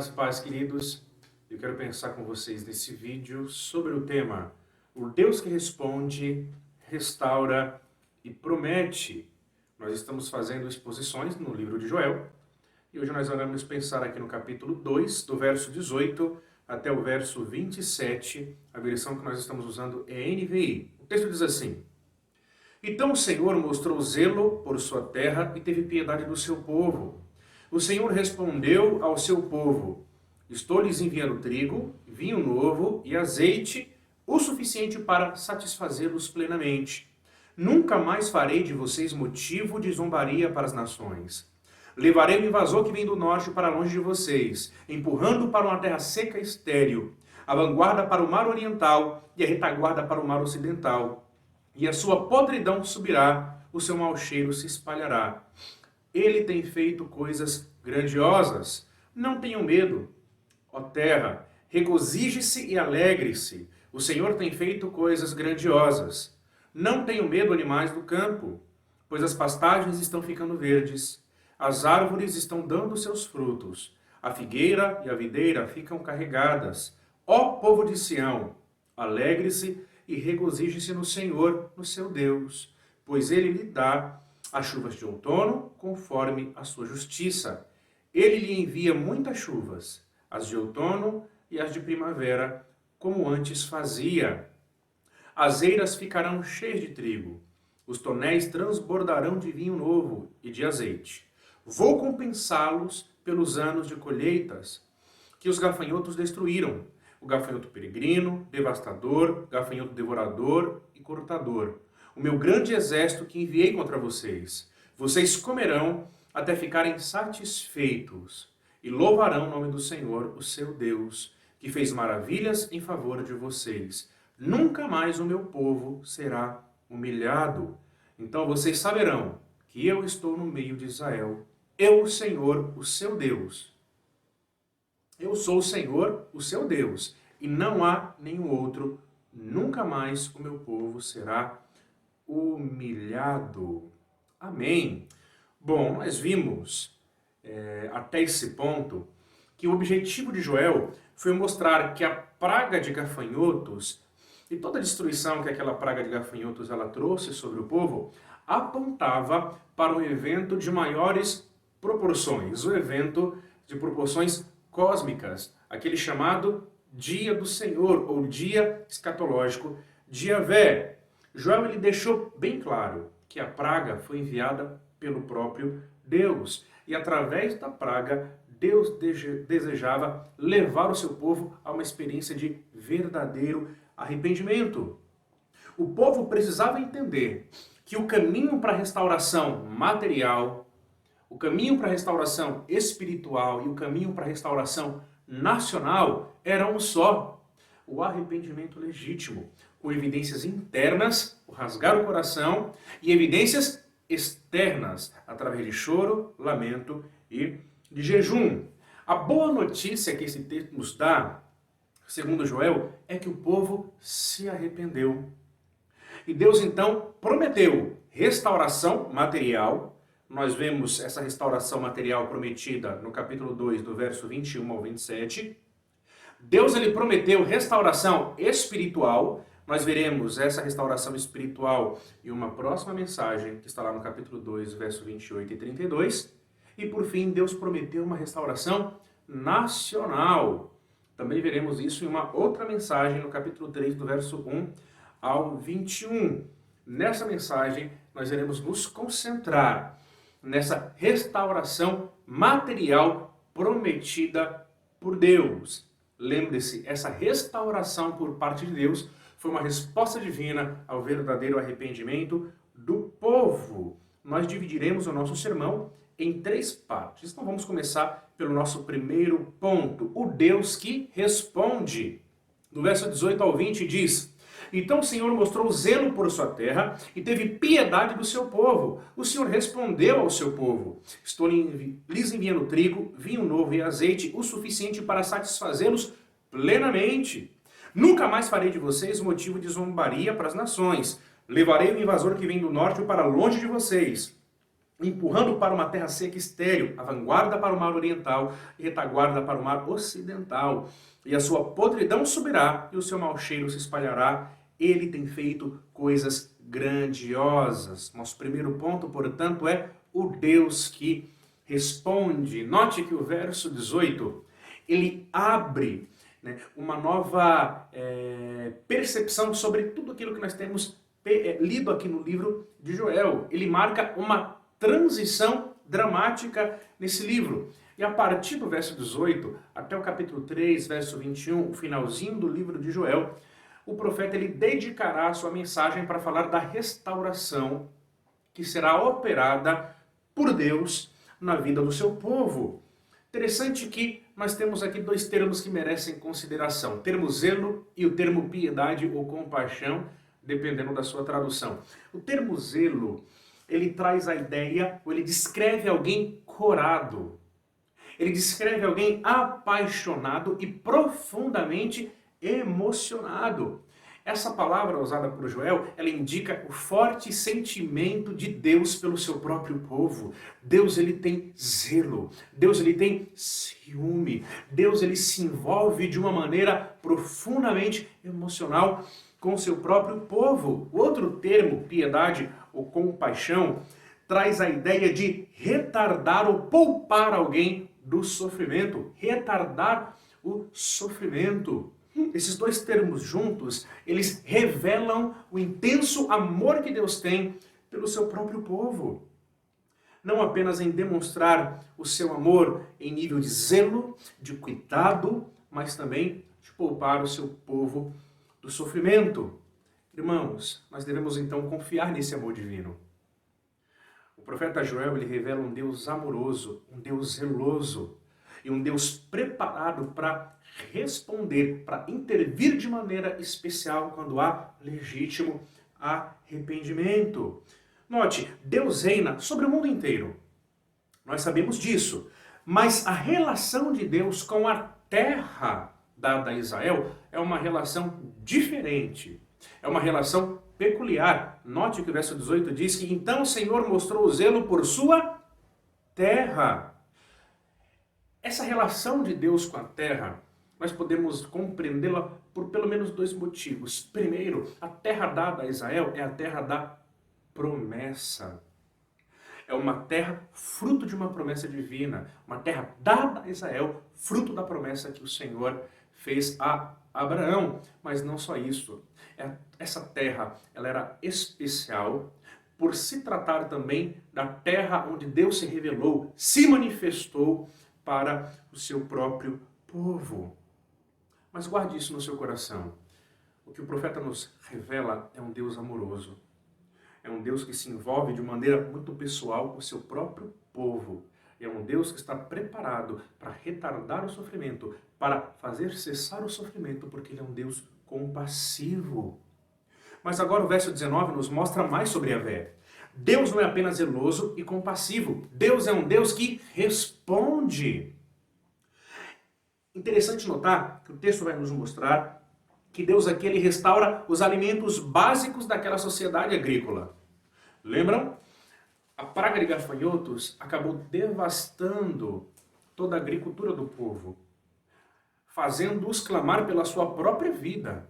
Graça e paz, queridos. Eu quero pensar com vocês nesse vídeo sobre o tema O Deus que responde, restaura e promete. Nós estamos fazendo exposições no livro de Joel e hoje nós vamos pensar aqui no capítulo 2, do verso 18 até o verso 27. A versão que nós estamos usando é NVI. O texto diz assim: Então o Senhor mostrou zelo por sua terra e teve piedade do seu povo. O Senhor respondeu ao seu povo: Estou lhes enviando trigo, vinho novo e azeite, o suficiente para satisfazê-los plenamente. Nunca mais farei de vocês motivo de zombaria para as nações. Levarei o invasor que vem do norte para longe de vocês, empurrando para uma terra seca e estéril, a vanguarda para o mar oriental e a retaguarda para o mar ocidental. E a sua podridão subirá, o seu mau cheiro se espalhará. Ele tem feito coisas grandiosas. Não tenham medo, ó terra, regozije-se e alegre-se. O Senhor tem feito coisas grandiosas. Não tenham medo, animais do campo, pois as pastagens estão ficando verdes. As árvores estão dando seus frutos. A figueira e a videira ficam carregadas. Ó povo de Sião, alegre-se e regozije-se no Senhor, no seu Deus, pois ele lhe dá as chuvas de outono, conforme a sua justiça. Ele lhe envia muitas chuvas, as de outono e as de primavera, como antes fazia. As eiras ficarão cheias de trigo, os tonéis transbordarão de vinho novo e de azeite. Vou compensá-los pelos anos de colheitas que os gafanhotos destruíram, o gafanhoto peregrino, devastador, gafanhoto devorador e cortador. O meu grande exército que enviei contra vocês. Vocês comerão até ficarem satisfeitos e louvarão o nome do Senhor, o seu Deus, que fez maravilhas em favor de vocês. Nunca mais o meu povo será humilhado. Então vocês saberão que eu estou no meio de Israel. Eu, o Senhor, o seu Deus. Eu sou o Senhor, o seu Deus, e não há nenhum outro. Nunca mais o meu povo será humilhado. Amém. Bom, nós vimos até esse ponto que o objetivo de Joel foi mostrar que a praga de gafanhotos e toda a destruição que aquela praga de gafanhotos ela trouxe sobre o povo apontava para um evento de maiores proporções, o evento de proporções cósmicas, aquele chamado Dia do Senhor ou Dia Escatológico de Yahvé. Joel ele deixou bem claro que a praga foi enviada pelo próprio Deus. E através da praga, Deus desejava levar o seu povo a uma experiência de verdadeiro arrependimento. O povo precisava entender que o caminho para a restauração material, o caminho para a restauração espiritual e o caminho para a restauração nacional era um só: o arrependimento legítimo, com evidências internas, o rasgar o coração, e evidências externas, através de choro, lamento e de jejum. A boa notícia que esse texto nos dá, segundo Joel, é que o povo se arrependeu. E Deus então prometeu restauração material. Nós vemos essa restauração material prometida no capítulo 2, do verso 21 ao 27. Deus ele prometeu restauração espiritual. Nós veremos essa restauração espiritual em uma próxima mensagem, que está lá no capítulo 2, verso 28 e 32. E por fim, Deus prometeu uma restauração nacional. Também veremos isso em uma outra mensagem, no capítulo 3, do verso 1 ao 21. Nessa mensagem, nós iremos nos concentrar nessa restauração material prometida por Deus. Lembre-se, essa restauração por parte de Deus foi uma resposta divina ao verdadeiro arrependimento do povo. Nós dividiremos o nosso sermão em 3 partes. Então vamos começar pelo nosso primeiro ponto, o Deus que responde. No verso 18 ao 20 diz: Então o Senhor mostrou zelo por sua terra e teve piedade do seu povo. O Senhor respondeu ao seu povo: Estou lhes enviando trigo, vinho novo e azeite, o suficiente para satisfazê-los plenamente. Nunca mais farei de vocês motivo de zombaria para as nações. Levarei o invasor que vem do norte para longe de vocês. empurrando para uma terra seca e estéril, a vanguarda para o mar oriental e retaguarda para o mar ocidental. E a sua podridão subirá e o seu mau cheiro se espalhará. Ele tem feito coisas grandiosas. Nosso primeiro ponto, portanto, é o Deus que responde. Note que o verso 18, ele abre, né, uma nova percepção sobre tudo aquilo que nós temos lido aqui no livro de Joel. Ele marca uma transição dramática nesse livro. E a partir do verso 18 até o capítulo 3, verso 21, o finalzinho do livro de Joel, o profeta ele dedicará a sua mensagem para falar da restauração que será operada por Deus na vida do seu povo. Interessante que nós temos aqui dois termos que merecem consideração: o termo zelo e o termo piedade ou compaixão, dependendo da sua tradução. O termo zelo, ele traz a ideia, ou ele descreve alguém corado. Ele descreve alguém apaixonado e profundamente emocionado. Essa palavra usada por Joel, ela indica o forte sentimento de Deus pelo seu próprio povo. Deus, ele tem zelo. Deus, ele tem ciúme. Deus, ele se envolve de uma maneira profundamente emocional com o seu próprio povo. O outro termo, piedade ou compaixão, traz a ideia de retardar ou poupar alguém do sofrimento. Retardar o sofrimento. Esses dois termos juntos, eles revelam o intenso amor que Deus tem pelo seu próprio povo. Não apenas em demonstrar o seu amor em nível de zelo, de cuidado, mas também de poupar o seu povo do sofrimento. Irmãos, nós devemos então confiar nesse amor divino. O profeta Joel, ele revela um Deus amoroso, um Deus zeloso e um Deus preparado para responder, para intervir de maneira especial quando há legítimo arrependimento. Note, Deus reina sobre o mundo inteiro. Nós sabemos disso. Mas a relação de Deus com a terra dada a Israel é uma relação diferente. É uma relação peculiar. Note que o verso 18 diz que então o Senhor mostrou o zelo por sua terra. Essa relação de Deus com a terra, nós podemos compreendê-la por pelo menos dois motivos. Primeiro, a terra dada a Israel é a terra da promessa. É uma terra fruto de uma promessa divina. Uma terra dada a Israel, fruto da promessa que o Senhor fez a Abraão. Mas não só isso. Essa terra, ela era especial por se tratar também da terra onde Deus se revelou, se manifestou para o seu próprio povo. Mas guarde isso no seu coração. O que o profeta nos revela é um Deus amoroso. É um Deus que se envolve de maneira muito pessoal com o seu próprio povo. É um Deus que está preparado para retardar o sofrimento, para fazer cessar o sofrimento, porque Ele é um Deus compassivo. Mas agora o verso 19 nos mostra mais sobre Yahvé. Deus não é apenas zeloso e compassivo. Deus é um Deus que responde. Interessante notar que o texto vai nos mostrar que Deus aqui ele restaura os alimentos básicos daquela sociedade agrícola. Lembram? A praga de gafanhotos acabou devastando toda a agricultura do povo, fazendo-os clamar pela sua própria vida.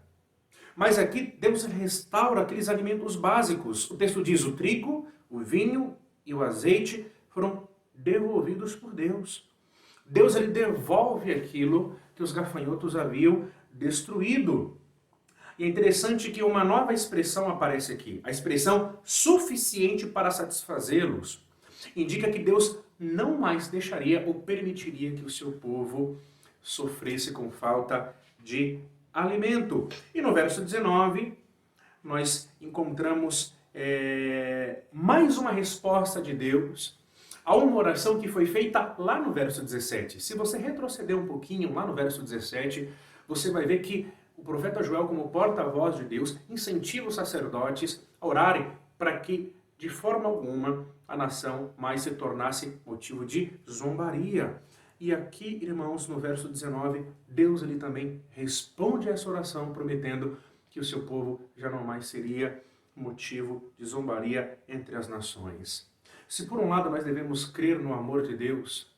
Mas aqui Deus restaura aqueles alimentos básicos. O texto diz: o trigo, o vinho e o azeite foram devolvidos por Deus. Deus ele devolve aquilo que os gafanhotos haviam destruído. E é interessante que uma nova expressão aparece aqui. A expressão suficiente para satisfazê-los. Indica que Deus não mais deixaria ou permitiria que o seu povo sofresse com falta de alimento. E no verso 19, nós encontramos mais uma resposta de Deus a uma oração que foi feita lá no verso 17. Se você retroceder um pouquinho lá no verso 17, você vai ver que o profeta Joel, como porta-voz de Deus, incentiva os sacerdotes a orarem para que, de forma alguma, a nação mais se tornasse motivo de zombaria. E aqui, irmãos, no verso 19, Deus ele também responde a essa oração, prometendo que o seu povo já não mais seria motivo de zombaria entre as nações. Se por um lado nós devemos crer no amor de Deus,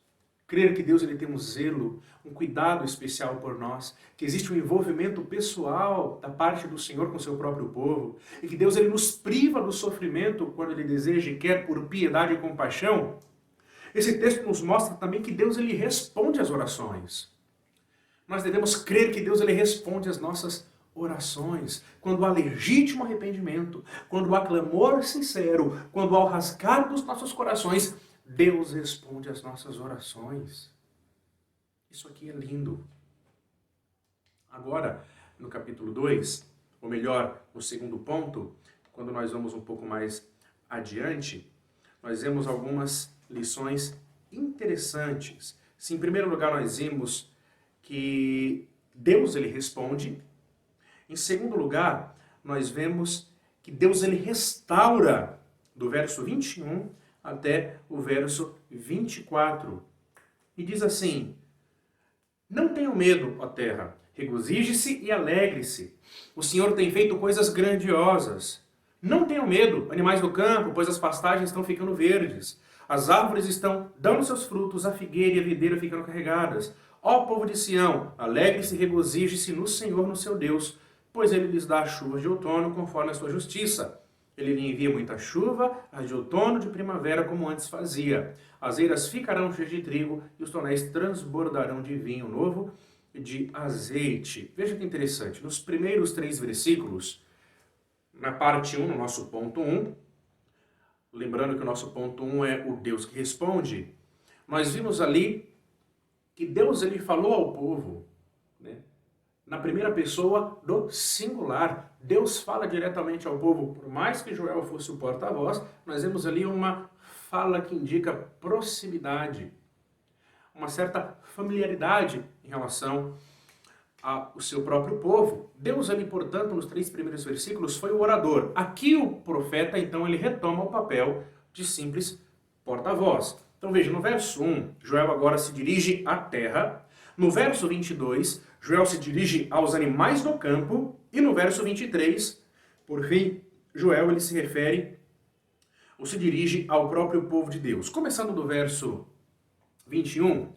crer que Deus ele tem um zelo, um cuidado especial por nós, que existe um envolvimento pessoal da parte do Senhor com o seu próprio povo, e que Deus ele nos priva do sofrimento quando ele deseja e quer por piedade e compaixão, esse texto nos mostra também que Deus ele responde às orações. Nós devemos crer que Deus ele responde às nossas orações, quando há legítimo arrependimento, quando há clamor sincero, quando há o rasgar dos nossos corações, Deus responde às nossas orações. Isso aqui é lindo. Agora, no capítulo 2, ou melhor, no segundo ponto, quando nós vamos um pouco mais adiante, nós vemos algumas lições interessantes. Se em primeiro lugar nós vimos que Deus ele responde, em segundo lugar, nós vemos que Deus ele restaura, do verso 21 até o verso 24. E diz assim: não tenham medo, ó terra, regozije-se e alegre-se. O Senhor tem feito coisas grandiosas. Não tenham medo, animais do campo, pois as pastagens estão ficando verdes. As árvores estão dando seus frutos, a figueira e a videira ficando carregadas. Ó povo de Sião, alegre-se e regozije-se no Senhor, no seu Deus, pois ele lhes dá as chuvas de outono conforme a sua justiça. Ele lhe envia muita chuva, as de outono, de primavera, como antes fazia. As eiras ficarão cheias de trigo e os tonéis transbordarão de vinho novo e de azeite. Veja que interessante, nos primeiros 3 versículos, na parte 1, no nosso ponto 1, lembrando que o nosso ponto 1 é o Deus que responde, nós vimos ali que Deus ele falou ao povo, né? Na primeira pessoa do singular. Deus fala diretamente ao povo, por mais que Joel fosse o porta-voz, nós vemos ali uma fala que indica proximidade, uma certa familiaridade em relação ao seu próprio povo. Deus ali, portanto, nos 3 primeiros versículos, foi o orador. Aqui o profeta, então, ele retoma o papel de simples porta-voz. Então veja, no verso 1, Joel agora se dirige à terra. No verso 22, Joel se dirige aos animais do campo. E no verso 23, por fim, Joel ele se refere ou se dirige ao próprio povo de Deus. Começando do verso 21,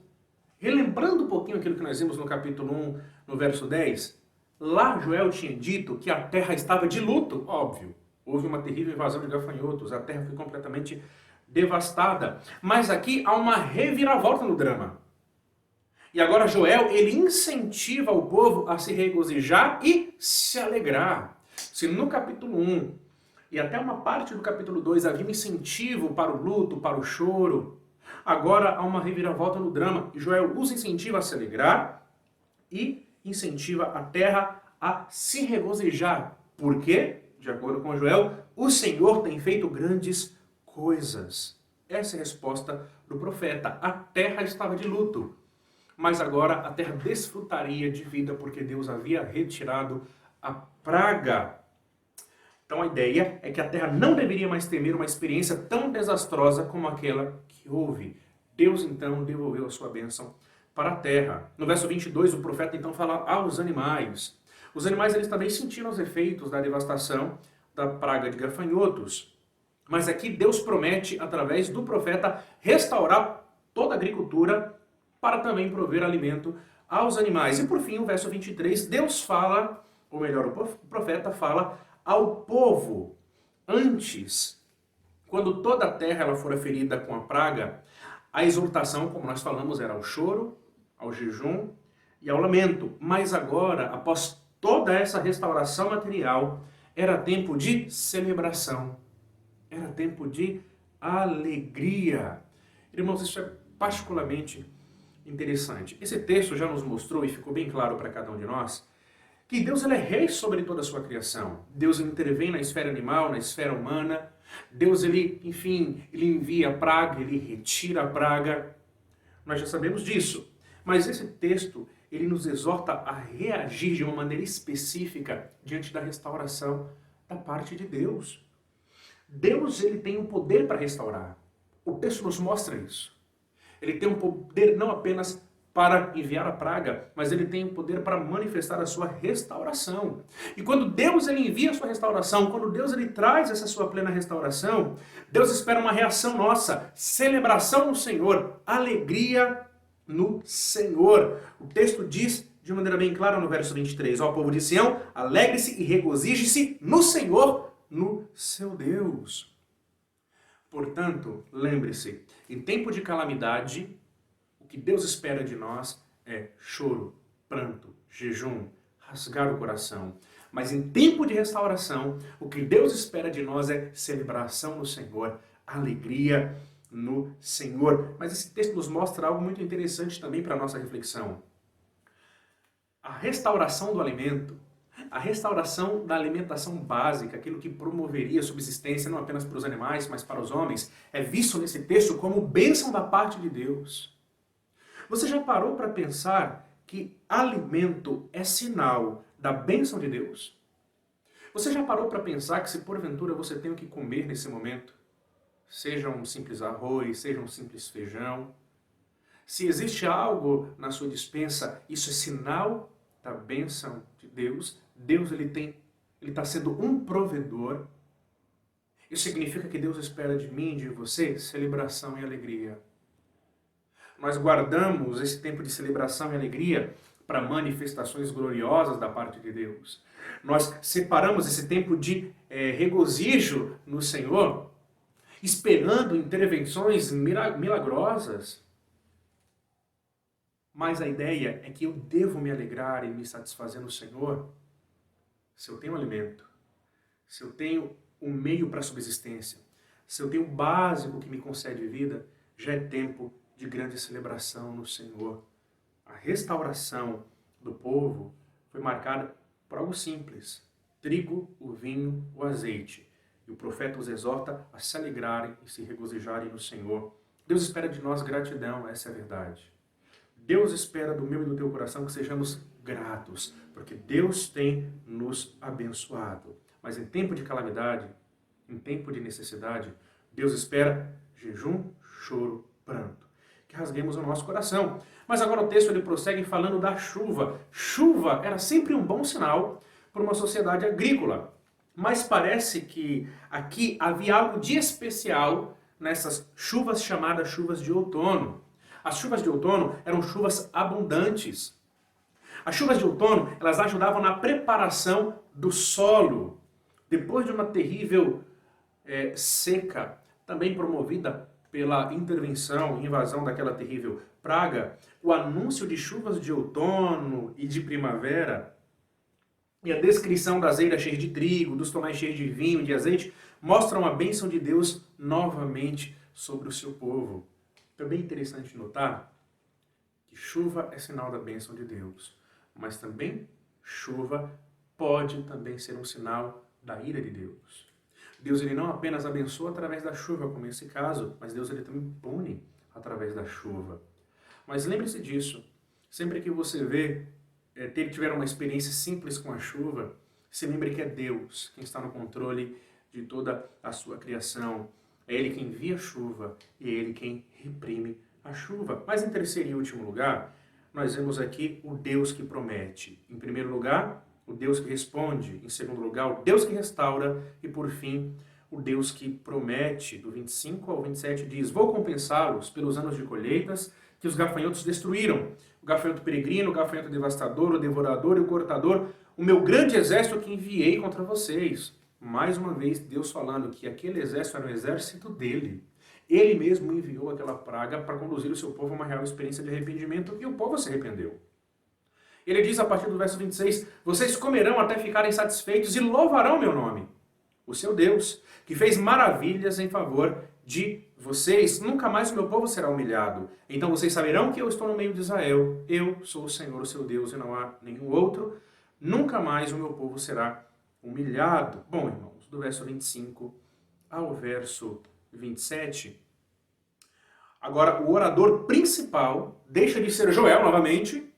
relembrando um pouquinho aquilo que nós vimos no capítulo 1, no verso 10, lá Joel tinha dito que a terra estava de luto, óbvio. Houve uma terrível invasão de gafanhotos, a terra foi completamente devastada. Mas aqui há uma reviravolta no drama. E agora Joel, ele incentiva o povo a se regozijar e se alegrar. Se no capítulo 1 e até uma parte do capítulo 2 havia um incentivo para o luto, para o choro, agora há uma reviravolta no drama. E Joel os incentiva a se alegrar e incentiva a terra a se regozijar. Por quê? De acordo com Joel, o Senhor tem feito grandes coisas. Essa é a resposta do profeta. A terra estava de luto, mas agora a terra desfrutaria de vida porque Deus havia retirado a praga. Então a ideia é que a terra não deveria mais temer uma experiência tão desastrosa como aquela que houve. Deus então devolveu a sua bênção para a terra. No verso 22, o profeta então fala aos animais. Os animais eles também sentiram os efeitos da devastação da praga de gafanhotos. Mas aqui Deus promete, através do profeta, restaurar toda a agricultura para também prover alimento aos animais. E por fim, o verso 23, Deus fala, ou melhor, o profeta fala ao povo. Antes, quando toda a terra ela fora ferida com a praga, a exortação, como nós falamos, era ao choro, ao jejum e ao lamento. Mas agora, após toda essa restauração material, era tempo de celebração. Era tempo de alegria. Irmãos, isso é particularmente interessante. Esse texto já nos mostrou e ficou bem claro para cada um de nós que Deus ele é rei sobre toda a sua criação. Deus intervém na esfera animal, na esfera humana. Deus, ele envia a praga, ele retira a praga. Nós já sabemos disso. Mas esse texto, ele nos exorta a reagir de uma maneira específica diante da restauração da parte de Deus. Deus, ele tem o poder para restaurar. O texto nos mostra isso. Ele tem um poder não apenas para enviar a praga, mas ele tem o poder para manifestar a sua restauração. E quando Deus ele envia a sua restauração, quando Deus ele traz essa sua plena restauração, Deus espera uma reação nossa, celebração no Senhor, alegria no Senhor. O texto diz de maneira bem clara no verso 23, ó povo de Sião, alegre-se e regozije-se no Senhor, no seu Deus. Portanto, lembre-se, em tempo de calamidade, o que Deus espera de nós é choro, pranto, jejum, rasgar o coração. Mas em tempo de restauração, o que Deus espera de nós é celebração no Senhor, alegria no Senhor. Mas esse texto nos mostra algo muito interessante também para a nossa reflexão. A restauração do alimento, a restauração da alimentação básica, aquilo que promoveria a subsistência não apenas para os animais, mas para os homens, é visto nesse texto como bênção da parte de Deus. Você já parou para pensar que alimento é sinal da bênção de Deus? Você já parou para pensar que se porventura você tem o que comer nesse momento, seja um simples arroz, seja um simples feijão, se existe algo na sua despensa, isso é sinal da bênção de Deus. Deus ele está sendo um provedor. Isso significa que Deus espera de mim e de você celebração e alegria. Nós guardamos esse tempo de celebração e alegria para manifestações gloriosas da parte de Deus. Nós separamos esse tempo de regozijo no Senhor, esperando intervenções milagrosas. Mas a ideia é que eu devo me alegrar e me satisfazer no Senhor se eu tenho alimento, se eu tenho um meio para a subsistência, se eu tenho o básico que me concede vida, já é tempo de grande celebração no Senhor. A restauração do povo foi marcada por algo simples: trigo, o vinho, o azeite. E o profeta os exorta a se alegrarem e se regozijarem no Senhor. Deus espera de nós gratidão, essa é a verdade. Deus espera do meu e do teu coração que sejamos gratos, porque Deus tem nos abençoado. Mas em tempo de calamidade, em tempo de necessidade, Deus espera jejum, choro, pranto. Que rasguemos o nosso coração. Mas agora o texto ele prossegue falando da chuva. Chuva era sempre um bom sinal para uma sociedade agrícola. Mas parece que aqui havia algo de especial nessas chuvas chamadas chuvas de outono. As chuvas de outono eram chuvas abundantes. As chuvas de outono, elas ajudavam na preparação do solo. Depois de uma terrível seca, também promovida pela intervenção e invasão daquela terrível praga, o anúncio de chuvas de outono e de primavera e a descrição das eiras cheias de trigo, dos tonéis cheios de vinho e de azeite, mostram a bênção de Deus novamente sobre o seu povo. É bem interessante notar que chuva é sinal da bênção de Deus, mas também chuva pode também ser um sinal da ira de Deus. Deus ele não apenas abençoa através da chuva, como nesse caso, mas Deus ele também pune através da chuva. Mas lembre-se disso, sempre que você tiver uma experiência simples com a chuva, se lembre que é Deus quem está no controle de toda a sua criação. É Ele quem envia a chuva e é Ele quem reprime a chuva. Mas em terceiro e último lugar, nós vemos aqui o Deus que promete. Em primeiro lugar, o Deus que responde. Em segundo lugar, o Deus que restaura. E por fim, o Deus que promete. Do 25 ao 27 diz: vou compensá-los pelos anos de colheitas que os gafanhotos destruíram. O gafanhoto peregrino, o gafanhoto devastador, o devorador e o cortador. O meu grande exército que enviei contra vocês. Mais uma vez, Deus falando que aquele exército era um exército dele. Ele mesmo enviou aquela praga para conduzir o seu povo a uma real experiência de arrependimento, e o povo se arrependeu. Ele diz a partir do verso 26, vocês comerão até ficarem satisfeitos e louvarão meu nome, o seu Deus, que fez maravilhas em favor de vocês. Nunca mais o meu povo será humilhado. Então vocês saberão que eu estou no meio de Israel. Eu sou o Senhor, o seu Deus, e não há nenhum outro. Nunca mais o meu povo será humilhado. Bom, irmãos, do verso 25 ao verso 27, agora o orador principal deixa de ser Joel novamente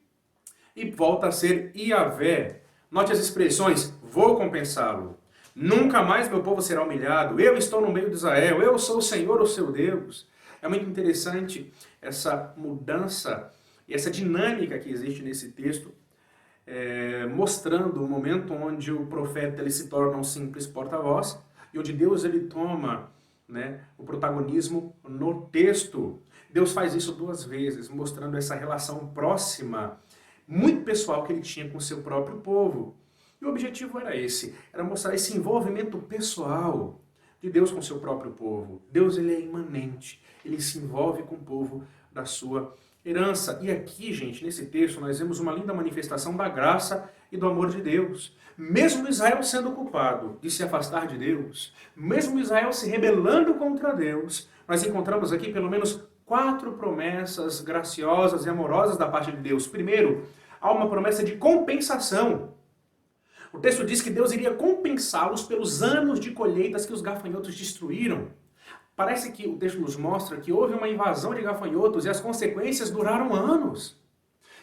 e volta a ser Iavé. Note as expressões: vou compensá-lo, nunca mais meu povo será humilhado, eu estou no meio de Israel, eu sou o Senhor, o seu Deus. É muito interessante essa mudança E essa dinâmica que existe nesse texto, mostrando o momento onde o profeta ele se torna um simples porta-voz e onde Deus ele toma, né, o protagonismo no texto. Deus faz isso duas vezes, mostrando essa relação próxima, muito pessoal que ele tinha com o seu próprio povo. E o objetivo era esse, era mostrar esse envolvimento pessoal de Deus com o seu próprio povo. Deus ele é imanente, ele se envolve com o povo da sua herança. E aqui, gente, nesse texto, nós vemos uma linda manifestação da graça e do amor de Deus. Mesmo Israel sendo culpado de se afastar de Deus, mesmo Israel se rebelando contra Deus, nós encontramos aqui pelo menos 4 promessas graciosas e amorosas da parte de Deus. Primeiro, há uma promessa de compensação. O texto diz que Deus iria compensá-los pelos anos de colheitas que os gafanhotos destruíram. Parece que o texto nos mostra que houve uma invasão de gafanhotos e as consequências duraram anos.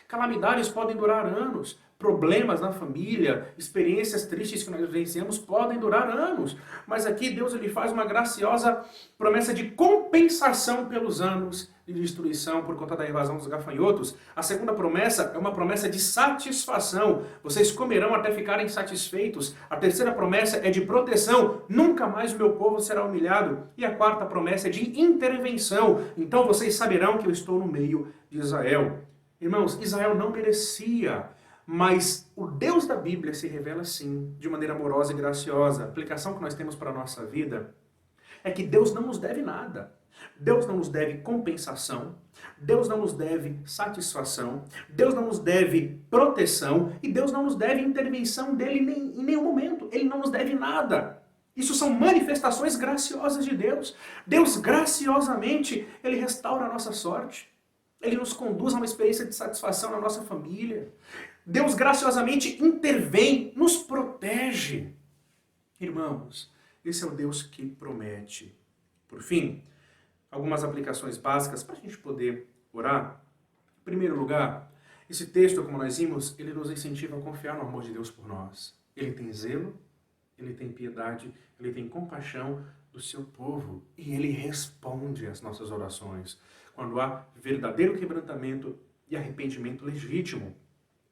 Calamidades podem durar anos. Problemas na família, experiências tristes que nós vivenciamos podem durar anos. Mas aqui Deus ele faz uma graciosa promessa de compensação pelos anos de destruição por conta da invasão dos gafanhotos. A segunda promessa é uma promessa de satisfação. Vocês comerão até ficarem satisfeitos. A terceira promessa é de proteção. Nunca mais o meu povo será humilhado. E a quarta promessa é de intervenção. Então vocês saberão que eu estou no meio de Israel. Irmãos, Israel não merecia, mas o Deus da Bíblia se revela assim, de maneira amorosa e graciosa. A aplicação que nós temos para a nossa vida é que Deus não nos deve nada. Deus não nos deve compensação, Deus não nos deve satisfação, Deus não nos deve proteção e Deus não nos deve intervenção dele em nenhum momento. Ele não nos deve nada. Isso são manifestações graciosas de Deus. Deus graciosamente, ele restaura a nossa sorte. Ele nos conduz a uma experiência de satisfação na nossa família. Deus graciosamente intervém, nos protege. Irmãos, esse é o Deus que promete. Por fim, algumas aplicações básicas para a gente poder orar. Em primeiro lugar, esse texto, como nós vimos, ele nos incentiva a confiar no amor de Deus por nós. Ele tem zelo, ele tem piedade, ele tem compaixão do seu povo e ele responde às nossas orações quando há verdadeiro quebrantamento e arrependimento legítimo.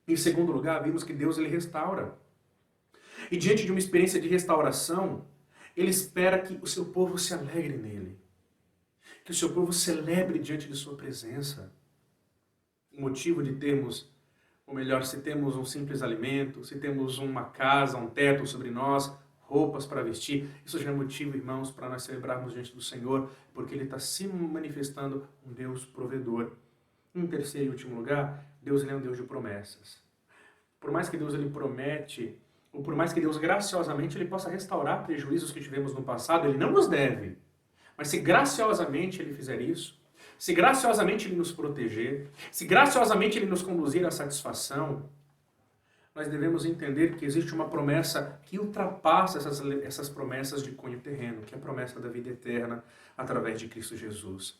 Em segundo lugar, vimos que Deus ele restaura. E diante de uma experiência de restauração, ele espera que o seu povo se alegre nele. Que o seu povo celebre diante de sua presença. O motivo de termos, ou melhor, se temos um simples alimento, se temos uma casa, um teto sobre nós, roupas para vestir, isso já é motivo, irmãos, para nós celebrarmos diante do Senhor, porque ele está se manifestando um Deus provedor. Em terceiro e último lugar, Deus ele é um Deus de promessas. Por mais que Deus ele promete, ou por mais que Deus graciosamente ele possa restaurar prejuízos que tivemos no passado, ele não nos deve. Mas se graciosamente ele fizer isso, se graciosamente ele nos proteger, se graciosamente ele nos conduzir à satisfação, nós devemos entender que existe uma promessa que ultrapassa essas promessas de cunho terreno, que é a promessa da vida eterna através de Cristo Jesus.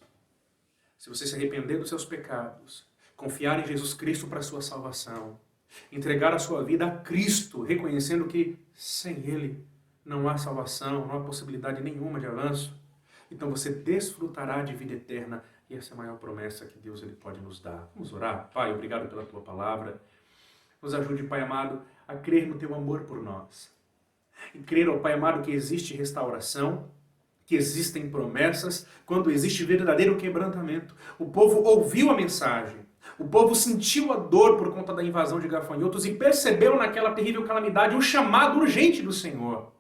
Se você se arrepender dos seus pecados, confiar em Jesus Cristo para a sua salvação, entregar a sua vida a Cristo, reconhecendo que sem Ele não há salvação, não há possibilidade nenhuma de avanço, então você desfrutará de vida eterna e essa é a maior promessa que Deus ele pode nos dar. Vamos orar? Pai, obrigado pela Tua palavra. Nos ajude, Pai amado, a crer no Teu amor por nós. E crer, ó Pai amado, que existe restauração, que existem promessas, quando existe verdadeiro quebrantamento. O povo ouviu a mensagem, o povo sentiu a dor por conta da invasão de gafanhotos e percebeu naquela terrível calamidade o chamado urgente do Senhor.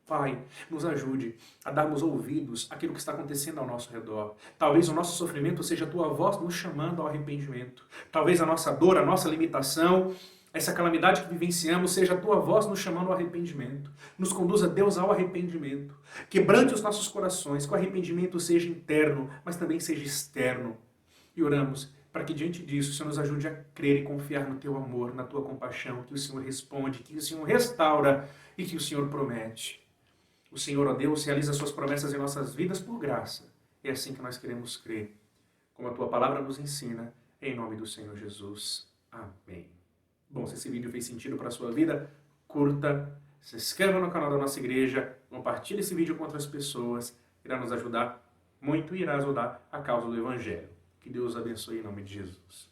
Pai, nos ajude a darmos ouvidos àquilo que está acontecendo ao nosso redor. Talvez o nosso sofrimento seja a Tua voz nos chamando ao arrependimento. Talvez a nossa dor, a nossa limitação, essa calamidade que vivenciamos seja a Tua voz nos chamando ao arrependimento. Nos conduza, Deus, ao arrependimento. Quebrante os nossos corações, que o arrependimento seja interno, mas também seja externo. E oramos para que diante disso o Senhor nos ajude a crer e confiar no Teu amor, na Tua compaixão, que o Senhor responde, que o Senhor restaura e que o Senhor promete. O Senhor, ó Deus, realiza Suas promessas em nossas vidas por graça. É assim que nós queremos crer. Como a Tua palavra nos ensina, em nome do Senhor Jesus. Amém. Bom, se esse vídeo fez sentido para a sua vida, curta, se inscreva no canal da nossa igreja, compartilhe esse vídeo com outras pessoas, irá nos ajudar muito e irá ajudar a causa do Evangelho. Que Deus abençoe em nome de Jesus.